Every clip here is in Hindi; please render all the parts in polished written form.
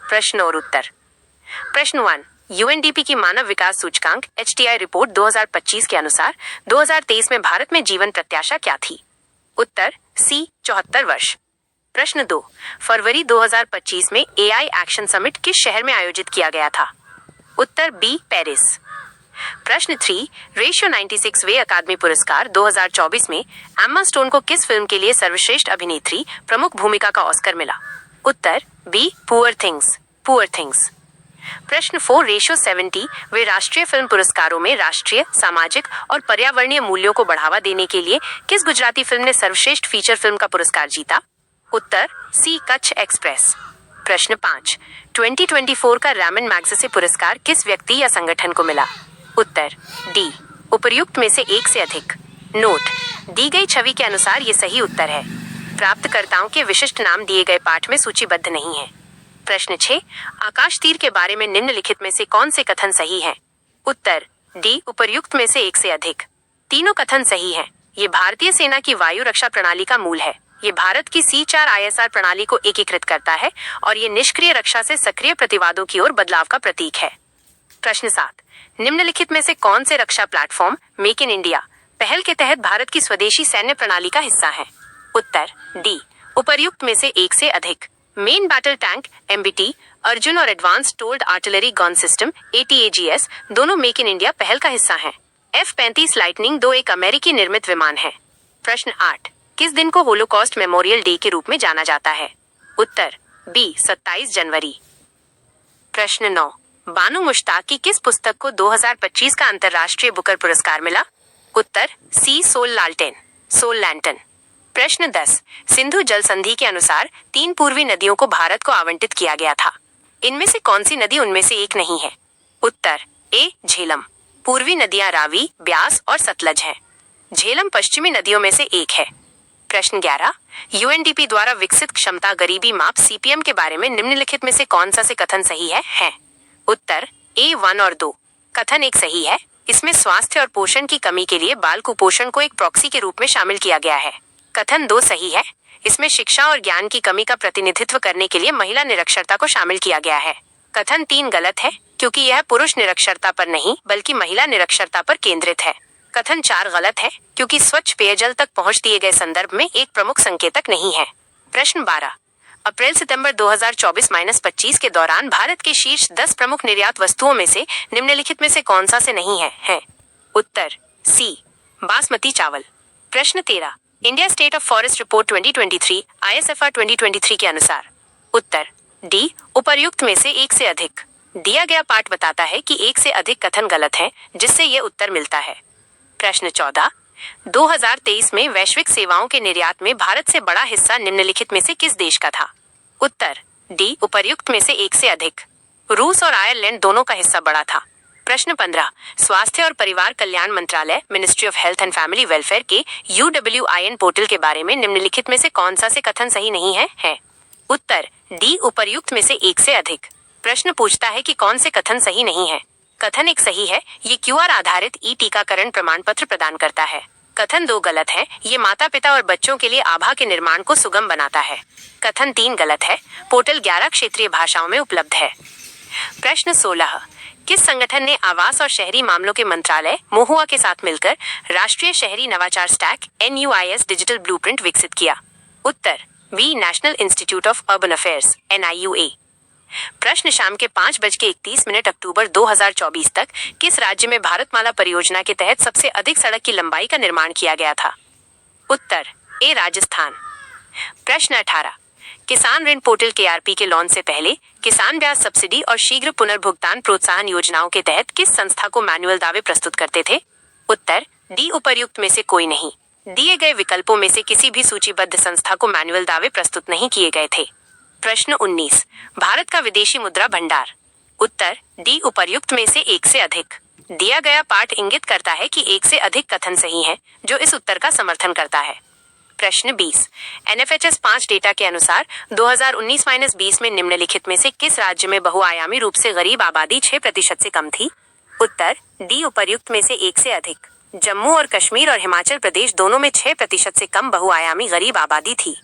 प्रश्न और उत्तर। प्रश्न 1, यूएनडीपी की मानव विकास सूचकांक HTI रिपोर्ट 2025 के अनुसार 2023 में भारत में जीवन प्रत्याशा क्या थी? उत्तर सी 74 वर्ष। प्रश्न 2, फरवरी 2025 में AI एक्शन समिट किस शहर में आयोजित किया गया था? उत्तर बी पेरिस। प्रश्न 3, रेशियो 96वें अकादमी पुरस्कार 2024 में एम्मा स्टोन को किस फिल्म के लिए सर्वश्रेष्ठ अभिनेत्री प्रमुख भूमिका का ऑस्कर मिला? उत्तर बी पुअर थिंग्स। प्रश्न 4, रेशियो 70 वे राष्ट्रीय फिल्म पुरस्कारों में राष्ट्रीय, सामाजिक और पर्यावरणीय मूल्यों को बढ़ावा देने के लिए किस गुजराती फिल्म ने सर्वश्रेष्ठ फीचर फिल्म का पुरस्कार जीता? उत्तर सी कच्छ एक्सप्रेस। प्रश्न 5, 2024 का रैमन मैग्सेसे पुरस्कार किस व्यक्ति या संगठन को मिला? उत्तर डी उपर्युक्त में से एक से अधिक। नोट, दी गई छवि के अनुसार ये सही उत्तर है। प्राप्तकर्ताओं के विशिष्ट नाम दिए गए पाठ में सूचीबद्ध नहीं है। प्रश्न 6, आकाश तीर के बारे में निम्नलिखित में से कौन से कथन सही हैं? उत्तर डी उपर्युक्त में से एक से अधिक। तीनों कथन सही हैं। ये भारतीय सेना की वायु रक्षा प्रणाली का मूल है। ये भारत की C4 ISR प्रणाली को एकीकृत करता है और ये निष्क्रिय रक्षा से सक्रिय प्रतिवादों की ओर बदलाव का प्रतीक है। प्रश्न 7, निम्नलिखित में से कौन से रक्षा प्लेटफॉर्म मेक इन इंडिया पहल के तहत भारत की स्वदेशी सैन्य प्रणाली का हिस्सा है? उत्तर डी उपर्युक्त में से एक से अधिक। Main battle tank MBT, Arjun और एडवांस टोल्ड आर्टिलरी गन सिस्टम ATAGS दोनों मेक इन इंडिया पहल का हिस्सा हैं। F-35 लाइटनिंग 2 एक अमेरिकी निर्मित विमान है। प्रश्न 8, किस दिन को होलोकॉस्ट मेमोरियल डे के रूप में जाना जाता है? उत्तर बी 27 जनवरी। प्रश्न 9, बानू मुश्ताक की किस पुस्तक को 2025 का अंतर्राष्ट्रीय बुकर पुरस्कार मिला? उत्तर सी सोल लैंटन। प्रश्न 10, सिंधु जल संधि के अनुसार 3 पूर्वी नदियों को भारत को आवंटित किया गया था। इनमें से कौन सी नदी उनमें से एक नहीं है? उत्तर ए झेलम। पूर्वी नदियां रावी, ब्यास और सतलज हैं। झेलम पश्चिमी नदियों में से एक है। प्रश्न 11, यूएनडीपी द्वारा विकसित क्षमता गरीबी माप CPM के बारे में निम्नलिखित में से कौन सा से कथन सही है? उत्तर ए 1 और 2। कथन 1 सही है। इसमें स्वास्थ्य और पोषण की कमी के लिए बाल कुपोषण को एक प्रॉक्सी के रूप में शामिल किया गया है। कथन 2 सही है। इसमें शिक्षा और ज्ञान की कमी का प्रतिनिधित्व करने के लिए महिला निरक्षरता को शामिल किया गया है। कथन 3 गलत है क्योंकि यह पुरुष निरक्षरता पर नहीं बल्कि महिला निरक्षरता पर केंद्रित है। कथन 4 गलत है क्योंकि स्वच्छ पेयजल तक पहुंच दिए गए संदर्भ में एक प्रमुख संकेतक नहीं है। प्रश्न 12, अप्रैल सितंबर 2024-25 के दौरान भारत के शीर्ष 10 प्रमुख निर्यात वस्तुओं में से निम्नलिखित में से कौन सा से नहीं है? उत्तर सी बासमती चावल। प्रश्न 13, India state of forest report 2023 ISFR 2023 के अनुसार? उत्तर डी उपर्युक्त में से एक से अधिक। दिया गया पाठ बताता है कि एक से अधिक कथन गलत है, जिससे यह उत्तर मिलता है। प्रश्न 14, 2023 में वैश्विक सेवाओं के निर्यात में भारत से बड़ा हिस्सा निम्नलिखित में से किस देश का था? उत्तर डी उपर्युक्त में से एक से अधिक। रूस और आयरलैंड दोनों का हिस्सा बड़ा था। प्रश्न 15, स्वास्थ्य और परिवार कल्याण मंत्रालय ministry of health and family welfare के UWIN पोर्टल के बारे में निम्नलिखित में से कौन सा से कथन सही नहीं है? उत्तर डी उपर्युक्त में से एक से अधिक। प्रश्न पूछता है कि कौन से कथन सही नहीं है। कथन 1 सही है। ये QR आधारित टीकाकरण प्रमाण पत्र प्रदान करता है। कथन 2 गलत है। ये माता पिता और बच्चों के लिए आभा के निर्माण को सुगम बनाता है। कथन 3 गलत है। पोर्टल 11 क्षेत्रीय भाषाओं में उपलब्ध है। प्रश्न 16, किस संगठन ने आवास और शहरी मामलों के मंत्रालय मोहुआ के साथ मिलकर राष्ट्रीय शहरी नवाचार स्टैक NUIS डिजिटल ब्लूप्रिंट विकसित किया? उत्तर B national institute of urban affairs NIUA। प्रश्न शाम के 5:31 अक्टूबर 2024 तक किस राज्य में भारतमाला परियोजना के तहत सबसे अधिक सड़क की लंबाई का निर्माण किया गया था? उत्तर ए राजस्थान। प्रश्न 18, किसान ऋण पोर्टल KRP के लॉन्च से पहले किसान ब्याज सब्सिडी और शीघ्र पुनर्भुगतान प्रोत्साहन योजनाओं के तहत किस संस्था को मैनुअल दावे प्रस्तुत करते थे? उत्तर डी उपर्युक्त में से कोई नहीं। दिए गए विकल्पों में से किसी भी सूचीबद्ध संस्था को मैनुअल दावे प्रस्तुत नहीं किए गए थे। प्रश्न 19, भारत का विदेशी मुद्रा भंडार? उत्तर डी उपर्युक्त में से एक से अधिक। दिया गया पाठ इंगित करता है कि एक से अधिक कथन सही है, जो इस उत्तर का समर्थन करता है। प्रश्न 20, NFHS 5 डेटा के अनुसार 2019-20 में निम्नलिखित में से किस राज्य में बहुआयामी रूप से गरीब आबादी 6% से कम थी? उत्तर डी उपर्युक्त में से एक से अधिक। जम्मू और कश्मीर और हिमाचल प्रदेश दोनों में 6% से कम बहुआयामी गरीब आबादी थी।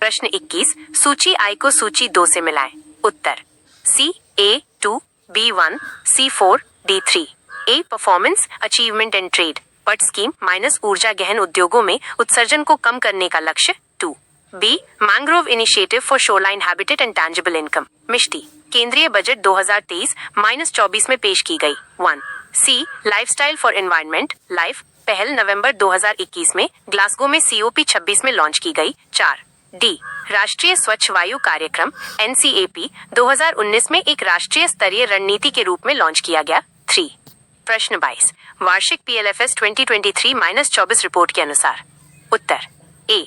प्रश्न 21, सूची I को सूची 2 से मिलाएं। उत्तर सी A2, B1, C4, D3। A performance achievement and trade पट स्कीम माइनस ऊर्जा गहन उद्योगों में उत्सर्जन को कम करने का लक्ष्य 2। B mangrove initiative for shoreline habitat and tangible income Mishti केंद्रीय बजट 2023-24 में पेश की गई 1। C lifestyle for environment life पहल नवंबर 2021 में ग्लासगो में COP 26 में लॉन्च की गई 4। डी राष्ट्रीय स्वच्छ वायु कार्यक्रम NCAP 2019 में एक राष्ट्रीय स्तरीय रणनीति के रूप में लॉन्च किया गया 3। प्रश्न 22 वार्षिक PLFS 2023-24 रिपोर्ट के अनुसार उत्तर ए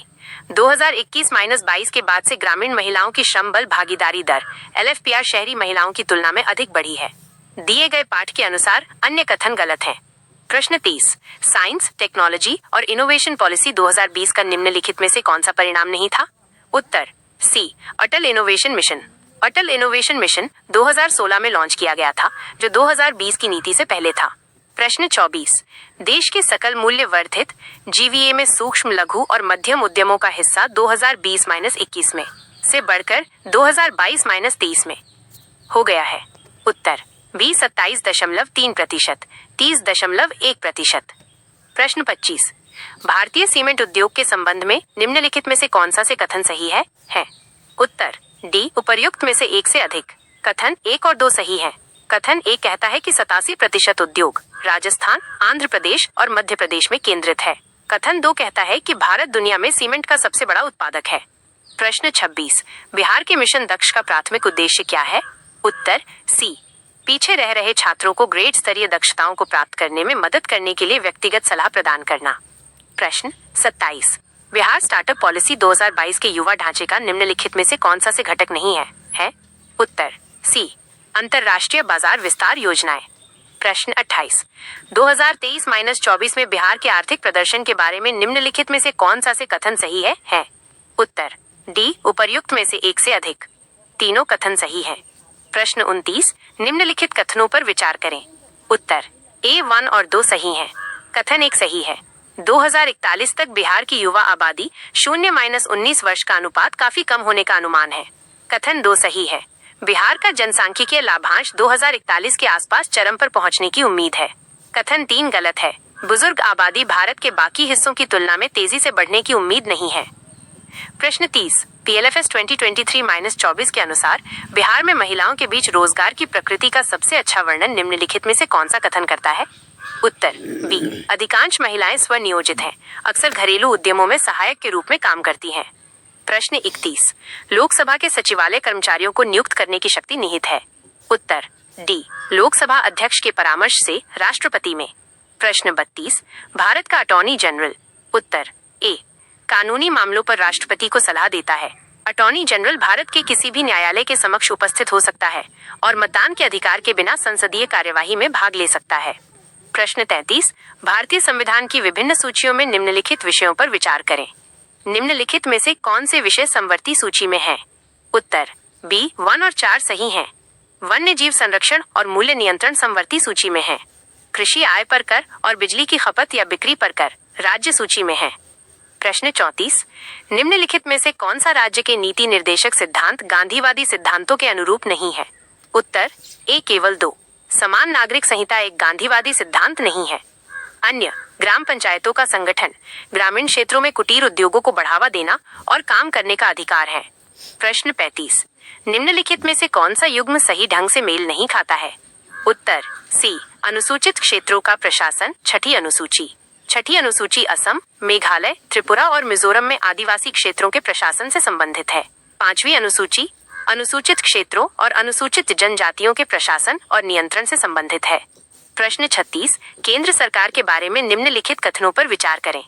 2021-22 के बाद से ग्रामीण महिलाओं की श्रम बल भागीदारी दर LFPR शहरी महिलाओं की तुलना में अधिक बढ़ी है। दिए गए पाठ के अनुसार अन्य कथन गलत हैं। प्रश्न 30 साइंस टेक्नोलॉजी और इनोवेशन पॉलिसी 2020 का निम्नलिखित में से कौन सा परिणाम नहीं था? उत्तर सी अटल इनोवेशन मिशन। अटल इनोवेशन मिशन 2016 में लॉन्च किया गया था जो 2020 की नीति से पहले था। प्रश्न 24 देश के सकल मूल्य वर्धित GVA में सूक्ष्म लघु और मध्यम उद्यमों का हिस्सा 2020-21 में से बढ़कर 2022-23 में हो गया है। उत्तर बी 27.3%, 30.1%। प्रश्न 25 भारतीय सीमेंट उद्योग के संबंध में निम्नलिखित में से कौन सा से कथन सही है? उत्तर डी उपर्युक्त में से एक से अधिक। कथन 1 और 2 सही है। कथन 1 कहता है कि 87% उद्योग राजस्थान, आंध्र प्रदेश और मध्य प्रदेश में केंद्रित है। कथन 2 कहता है कि भारत दुनिया में सीमेंट का सबसे बड़ा उत्पादक है। प्रश्न 26 बिहार के मिशन दक्ष का प्राथमिक उद्देश्य क्या है? उत्तर सी पीछे रह रहे छात्रों को ग्रेड स्तरीय दक्षताओं को प्राप्त करने में मदद करने के लिए व्यक्तिगत सलाह प्रदान करना। प्रश्न 27 बिहार स्टार्टअप पॉलिसी 2022 के युवा ढांचे का निम्नलिखित में से कौन सा से घटक नहीं है? उत्तर सी अंतरराष्ट्रीय बाजार विस्तार योजनाएं। प्रश्न 28 2023-24 में बिहार के आर्थिक प्रदर्शन के बारे में निम्नलिखित में से कौन सा से कथन सही है? उत्तर डी उपर्युक्त में से एक से अधिक। तीनों कथन सही हैं। प्रश्न 29 निम्नलिखित कथनों पर विचार करें। उत्तर ए 1 और 2 सही हैं। कथन 1 सही है। 2041 तक बिहार की युवा आबादी 0-19 वर्ष का अनुपात काफी कम होने का अनुमान है। कथन 2 सही है। बिहार का जनसांख्यिकीय लाभांश 2041 के आसपास चरम पर पहुंचने की उम्मीद है। कथन 3 गलत है। बुजुर्ग आबादी भारत के बाकी हिस्सों की तुलना में तेजी से बढ़ने की उम्मीद नहीं है। प्रश्न 30 PLFS 2023-24 के अनुसार बिहार में महिलाओं के बीच रोजगार की प्रकृति का सबसे अच्छा वर्णन निम्नलिखित में से कौन सा कथन करता है? उत्तर बी अधिकांश महिलाएं स्वनियोजित हैं, अक्सर घरेलू उद्यमों में सहायक के रूप में काम करती हैं। प्रश्न 31 लोकसभा के सचिवालय कर्मचारियों को नियुक्त करने की शक्ति निहित है। उत्तर डी लोकसभा अध्यक्ष के परामर्श से राष्ट्रपति में। प्रश्न 32 भारत का अटॉर्नी जनरल। उत्तर ए कानूनी मामलों पर राष्ट्रपति को सलाह देता है। अटॉर्नी जनरल भारत के किसी भी न्यायालय के समक्ष उपस्थित हो सकता है और मतदान के अधिकार के बिना संसदीय कार्यवाही में भाग ले सकता है। प्रश्न 33 भारतीय संविधान की विभिन्न सूचियों में निम्नलिखित विषयों पर विचार करें। निम्नलिखित में से कौन से विषय समवर्ती सूची में हैं? उत्तर बी 1 और 4 सही हैं। वन्य जीव संरक्षण और मूल्य नियंत्रण समवर्ती सूची में है। कृषि आय पर कर और बिजली की खपत या बिक्री पर कर राज्य सूची में है। प्रश्न 34 निम्नलिखित में से कौन सा राज्य के नीति निर्देशक सिद्धांत गांधीवादी सिद्धांतों के अनुरूप नहीं है? उत्तर ए केवल 2 समान नागरिक संहिता एक गांधीवादी सिद्धांत नहीं है। अन्य ग्राम पंचायतों का संगठन ग्रामीण क्षेत्रों में कुटीर उद्योगों को बढ़ावा देना और काम करने का अधिकार है। प्रश्न 35 निम्नलिखित में से कौन सा युग्म सही ढंग से मेल नहीं खाता है? उत्तर सी अनुसूचित क्षेत्रों का प्रशासन छठी अनुसूची। छठी अनुसूची असम, मेघालय, त्रिपुरा और मिजोरम में आदिवासी क्षेत्रों के प्रशासन से संबंधित है। 5वीं अनुसूची अनुसूचित क्षेत्रों और अनुसूचित जनजातियों के प्रशासन और नियंत्रण से संबंधित है। प्रश्न 36 केंद्र सरकार के बारे में निम्नलिखित कथनों पर विचार करें।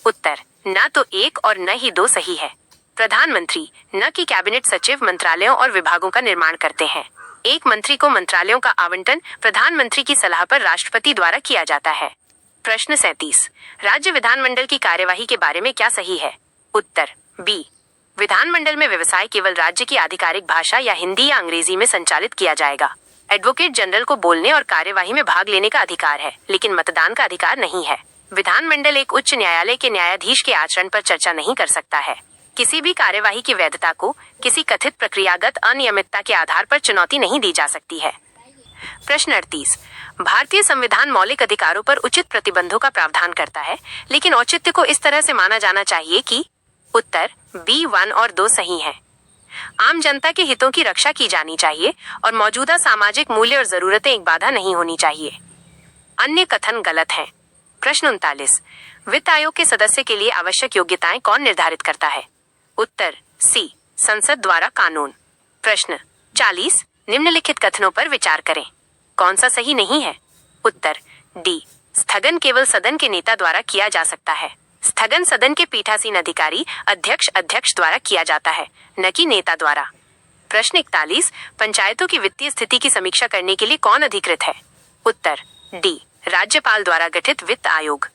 उत्तर न तो 1 और न ही 2 सही है। प्रधानमंत्री न कि कैबिनेट सचिव मंत्रालयों और विभागों का निर्माण करते हैं। एक मंत्री को मंत्रालयों का आवंटन प्रधानमंत्री की सलाह पर राष्ट्रपति द्वारा किया जाता है। प्रश्न 37 राज्य विधानमंडल की कार्यवाही के बारे में क्या सही है? उत्तर बी विधानमंडल में व्यवसाय केवल राज्य की आधिकारिक भाषा या हिंदी या अंग्रेजी में संचालित किया जाएगा। एडवोकेट जनरल को बोलने और कार्यवाही में भाग लेने का अधिकार है, लेकिन मतदान का अधिकार नहीं है। विधानमंडल एक उच्च न्यायालय के न्यायाधीश के आचरण पर चर्चा नहीं कर सकता है। किसी भी कार्यवाही की वैधता को किसी कथित प्रक्रियागत अनियमितता के आधार पर चुनौती नहीं दी जा सकती है। प्रश्न 38। भारतीय संविधान मौलिक अधिकारों पर उचित प्रतिबंधों का प्रावधान करता है, लेकिन औचित्य को इस तरह से माना जाना चाहिए कि उत्तर बी 1 और 2 सही है। आम जनता के हितों की रक्षा की जानी चाहिए और मौजूदा सामाजिक मूल्य और जरूरतें एक बाधा नहीं होनी चाहिए। अन्य कथन गलत हैं। प्रश्न 39। वित्त आयोग के सदस्य के लिए आवश्यक योग्यताएं कौन निर्धारित करता है? उत्तर सी, संसद द्वारा कानून। प्रश्न 40। निम्नलिखित कथनों पर विचार करें। कौन सा सही नहीं है? उत्तर डी, स्थगन केवल सदन के नेता द्वारा किया जा सकता है। स्थगन सदन के पीठासीन अधिकारी अध्यक्ष द्वारा किया जाता है, न कि नेता द्वारा। प्रश्न 41। पंचायतों की वित्तीय स्थिति की समीक्षा करने के लिए कौन अधिकृत है? उत्तर डी, राज्यपाल द्वारा गठित वित्त आयोग।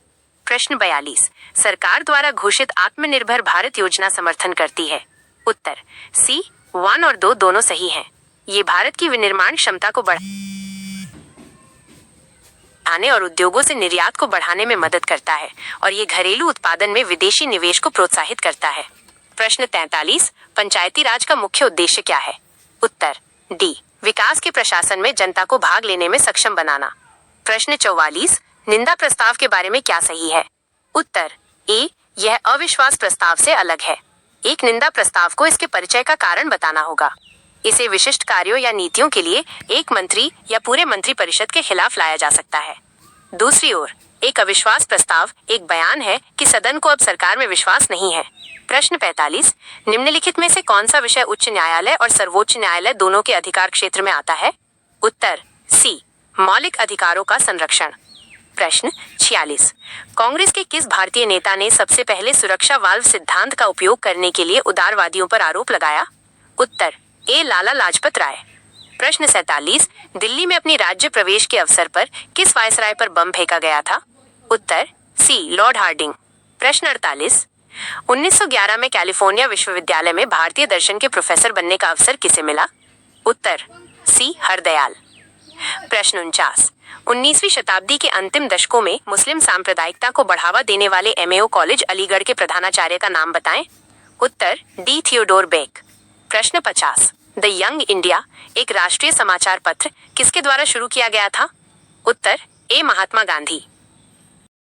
प्रश्न 42। सरकार द्वारा घोषित आत्मनिर्भर भारत योजना समर्थन करती है? उत्तर सी, 1 और 2 दोनों सही हैं। ये भारत की विनिर्माण क्षमता को बढ़ाने और उद्योगों से निर्यात को बढ़ाने में मदद करता है और ये घरेलू उत्पादन में विदेशी निवेश को प्रोत्साहित करता है। प्रश्न 43। पंचायती राज का मुख्य उद्देश्य क्या है? उत्तर डी, विकास के प्रशासन में जनता को भाग लेने में सक्षम बनाना। प्रश्न 44। निंदा प्रस्ताव के बारे में क्या सही है? उत्तर ए, यह अविश्वास प्रस्ताव से अलग है। एक निंदा प्रस्ताव को इसके परिचय का कारण बताना होगा। इसे विशिष्ट कार्यों या नीतियों के लिए एक मंत्री या पूरे मंत्री परिषद के खिलाफ लाया जा सकता है। दूसरी ओर एक अविश्वास प्रस्ताव एक बयान है कि सदन को अब सरकार में विश्वास नहीं है। प्रश्न 45। निम्नलिखित में से कौन सा विषय उच्च न्यायालय और सर्वोच्च न्यायालय दोनों के अधिकार क्षेत्र में आता है? उत्तर सी, मौलिक अधिकारों का संरक्षण। प्रश्न 46। कांग्रेस के किस भारतीय नेता ने सबसे पहले सुरक्षा वाल्व सिद्धांत का उपयोग करने के लिए उदारवादियों पर आरोप लगाया? उत्तर ए, लाला लाजपत राय। प्रश्न 47। दिल्ली में अपनी राज्य प्रवेश के अवसर पर किस वायसराय पर बम फेंका गया था? उत्तर सी, लॉर्ड हार्डिंग। प्रश्न 48। 1911 में कैलिफोर्निया विश्वविद्यालय में भारतीय दर्शन के प्रोफेसर बनने का अवसर किसे मिला? उत्तर सी, हरदयाल। प्रश्न 49। 19वीं शताब्दी के अंतिम दशकों में मुस्लिम सांप्रदायिकता को बढ़ावा देने वाले एमएओ कॉलेज अलीगढ़ के प्रधानाचार्य का नाम बताएं। उत्तर डी, थियोडोर बेक। प्रश्न 50। द यंग इंडिया एक राष्ट्रीय समाचार पत्र किसके द्वारा शुरू किया गया था? उत्तर ए, महात्मा गांधी।